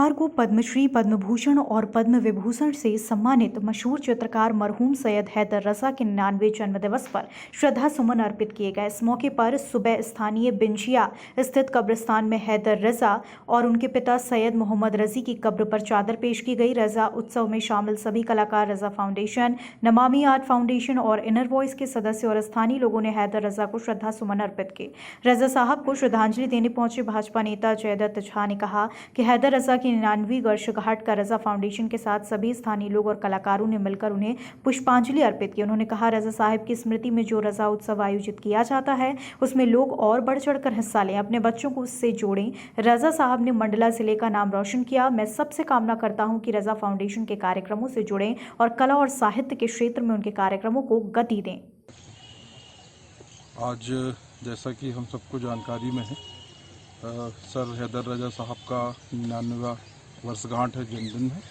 बुधवार को पद्मश्री, पद्म भूषण और पद्म विभूषण से सम्मानित मशहूर चित्रकार मरहूम सैयद हैदर रजा के 99वें जन्मदिवस पर श्रद्धा सुमन अर्पित किए गए। इस मौके पर सुबह स्थानीय बिंजिया स्थित कब्रिस्तान में हैदर रजा और उनके पिता सैयद मोहम्मद रजी की कब्र पर चादर पेश की गई। रजा उत्सव में शामिल सभी कलाकार, रजा फाउंडेशन, नमामि आर्ट फाउंडेशन और इनर वॉइस के सदस्य और स्थानीय लोगों ने हैदर रजा को श्रद्धा सुमन अर्पित किए। रजा साहब को श्रद्धांजलि देने पहुंचे भाजपा नेता जयदत्त झा ने कहा कि हैदर रजा की 99वीं वर्षगांठ का रजा फाउंडेशन के साथ सभी स्थानीय लोग और कलाकारों ने मिलकर उन्हें पुष्पांजलि अर्पित की। उन्होंने कहा, रजा साहब की स्मृति में जो रजा उत्सव आयोजित किया जाता है उसमें लोग और बढ़ चढ़कर हिस्सा लें, अपने बच्चों को उससे जोड़ें। रजा साहब ने मंडला जिले का नाम रोशन किया। मैं सबसे कामना करता हूं कि रजा फाउंडेशन के कार्यक्रमों से जुड़ें और कला और साहित्य के क्षेत्र में उनके कार्यक्रमों को गति दें। आज जैसा कि हम सबको जानकारी में है, सर हैदर रजा साहब का 99वां वर्षगांठ है, जन्मदिन है,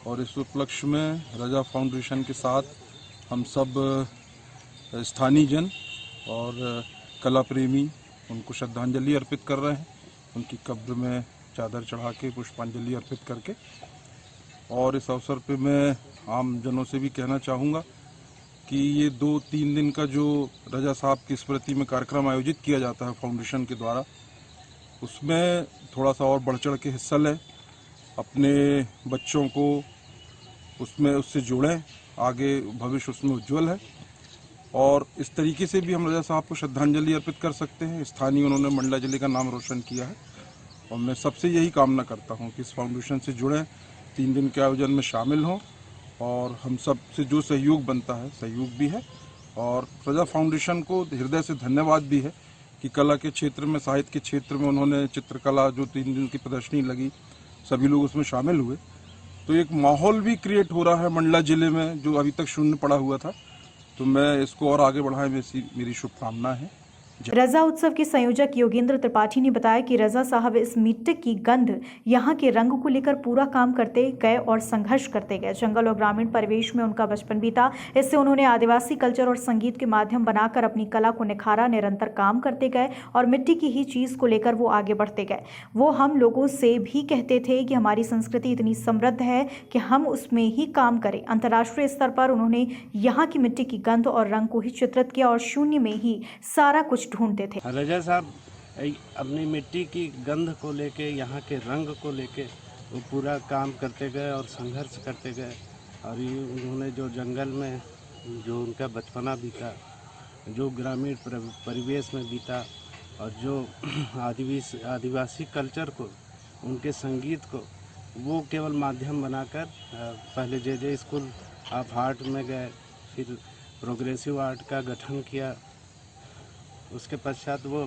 और इस उपलक्ष्य में रजा फाउंडेशन के साथ हम सब स्थानीय जन और कला प्रेमी उनको श्रद्धांजलि अर्पित कर रहे हैं, उनकी कब्र में चादर चढ़ा के पुष्पांजलि अर्पित करके। और इस अवसर पे मैं आम जनों से भी कहना चाहूँगा कि ये 2-3 दिन का जो रजा साहब की स्मृति में कार्यक्रम आयोजित किया जाता है फाउंडेशन के द्वारा, उसमें थोड़ा सा और बढ़ चढ़ के हिस्सा लें, अपने बच्चों को उससे जोड़ें, आगे भविष्य उसमें उज्जवल है। और इस तरीके से भी हम रजा साहब को श्रद्धांजलि अर्पित कर सकते हैं। स्थानीय उन्होंने मंडला जिले का नाम रोशन किया है और मैं सबसे यही कामना करता हूं कि इस फाउंडेशन से जुड़ें, 3 दिन के आयोजन में शामिल हों और हम सब से जो सहयोग बनता है सहयोग भी है। और रजा फाउंडेशन को हृदय से धन्यवाद भी है कि कला के क्षेत्र में, साहित्य के क्षेत्र में उन्होंने चित्रकला जो 3 दिन की प्रदर्शनी लगी, सभी लोग उसमें शामिल हुए, तो एक माहौल भी क्रिएट हो रहा है मंडला जिले में जो अभी तक शून्य पड़ा हुआ था। तो मैं इसको और आगे बढ़ाएं, मेरी शुभकामना है। रजा उत्सव के संयोजक योगेंद्र त्रिपाठी ने बताया कि रजा साहब इस मिट्टी की गंध, यहाँ के रंग को लेकर पूरा काम करते गए और संघर्ष करते गए। जंगल और ग्रामीण परिवेश में उनका बचपन बीता, इससे उन्होंने आदिवासी कल्चर और संगीत के माध्यम बनाकर अपनी कला को निखारा, निरंतर काम करते गए और मिट्टी की ही चीज को लेकर वो आगे बढ़ते गए। वो हम लोगों से भी कहते थे कि हमारी संस्कृति इतनी समृद्ध है कि हम उसमें ही काम करें। अंतर्राष्ट्रीय स्तर पर उन्होंने यहाँ की मिट्टी की गंध और रंग को ही चित्रित किया और शून्य में ही सारा कुछ ढूंढते थे। रजा साहब अपनी मिट्टी की गंध को लेके, यहाँ के रंग को लेके वो पूरा काम करते गए और संघर्ष करते गए। और ये उन्होंने जो जंगल में जो उनका बचपना बीता, जो ग्रामीण परिवेश में बीता और जो आदिवासी कल्चर को, उनके संगीत को वो केवल माध्यम बनाकर पहले जे स्कूल ऑफ आर्ट में गए, फिर प्रोग्रेसिव आर्ट का गठन किया। उसके पश्चात वो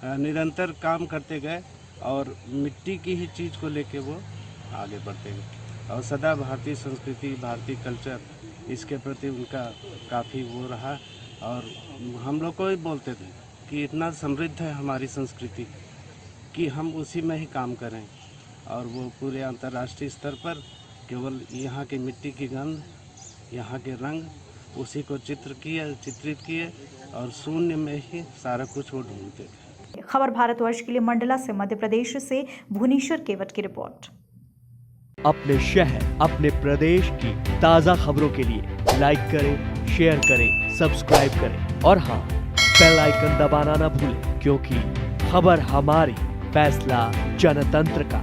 निरंतर काम करते गए और मिट्टी की ही चीज़ को लेके वो आगे बढ़ते गए और सदा भारतीय संस्कृति, भारतीय कल्चर, इसके प्रति उनका काफ़ी वो रहा। और हम लोग को ही बोलते थे कि इतना समृद्ध है हमारी संस्कृति कि हम उसी में ही काम करें। और वो पूरे अंतर्राष्ट्रीय स्तर पर केवल यहाँ की मिट्टी की गंध, यहाँ के रंग, उसी को चित्रित किए और शून्य में ही सारा कुछ वो ढूंढते थे। खबर भारतवर्ष के लिए मंडला से मध्य प्रदेश से भुवनेश्वर केवट की रिपोर्ट। अपने शहर, अपने प्रदेश की ताज़ा खबरों के लिए लाइक करें, शेयर करें, सब्सक्राइब करें और हाँ, बेल आइकन दबाना ना भूलें, क्योंकि खबर हमारी, फैसला जनतंत्र का।